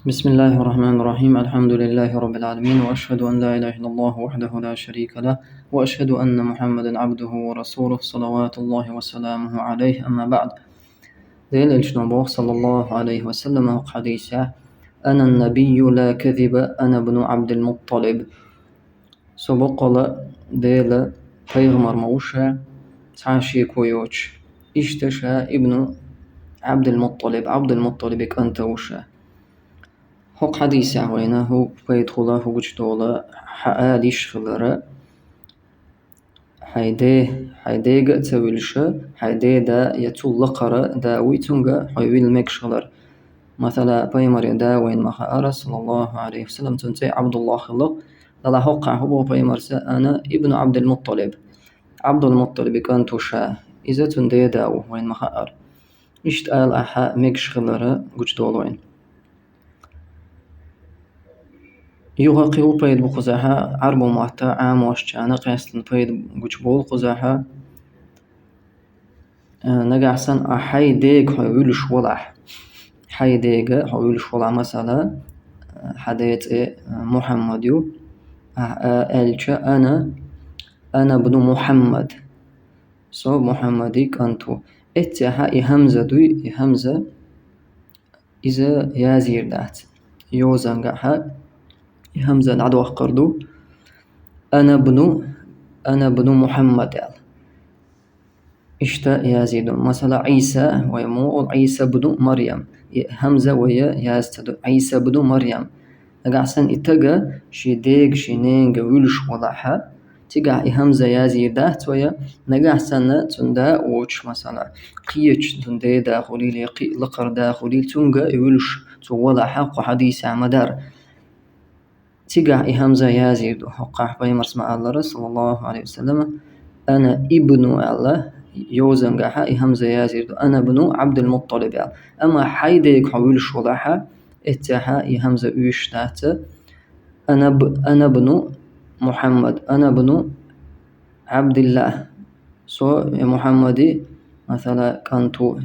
بسم الله الرحمن الرحيم. الحمد لله رب العالمين، وأشهد أن لا إله إلا الله وحده لا شريك له، وأشهد أن محمدا عبده ورسوله صلوات الله وسلامه عليه. أما بعد. ديل الجنبوخ صلى الله عليه وسلم حديثه: أنا النبي لا كذب، أنا ابن عبد المطلب. سبقل ديل پیغمبر موشا تعشي كويوش اشتشى ابن عبد المطلب، عبد المطلب كأنت وشا. هق حديثة وينه هو بيدخله هو جدوله حاليش خلره حيدي قتويلش حيدي دا يتول قرا دا ويتونغا حيويل مكشلر. مثلا بيمر دا وين مخا صلى الله عليه وسلم تنتي عبد الله خلق لا هقع هو بيمر أنا ابن عبد المطلب. عبد المطلب كان توشا إذا تندي داو وين مخا اشتقال أحا مكشلره جدولوين يوغاقيو بيد بخزاها عربو معتا عام واشجانا قياستن بيد بول خزاها نقعسن أحي ديق هايولش ولح حي ديق هايولش ولح. مثلا حديث محمد ألجا أنا ابن محمد محمدي كنتو اتها همزة دوي همزة إذا يازير دات يوزنقها همزة العدو قردو أنا ابن محمد اشتا يزيد. مثلا عيسى ويمو عيسى بن مريم همزة ويا يستد عيسى بن مريم. أقعسن إتجا شي ديق شي نينج ويلش وضحها تقع همزة يزيدات ويا نقعسن تندا وش مثلا قيش تندي داخلي لقر داخلي تنجا ويلش توضحها وحديث عمدار تقع همزة يزيد وحقا بيمرس مع الله صلى الله عليه وسلم. أنا ابن الله يوزنقها همزة يزيد أنا ابن عبد المطلب. أما حيديك حويلش وضحها اتها همزة ويشتات أنا ابن محمد، أنا ابن عبد الله. يا محمدي مثلا كنتو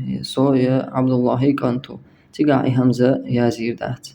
يا عبد الله كنتو تقع همزة يزيدات.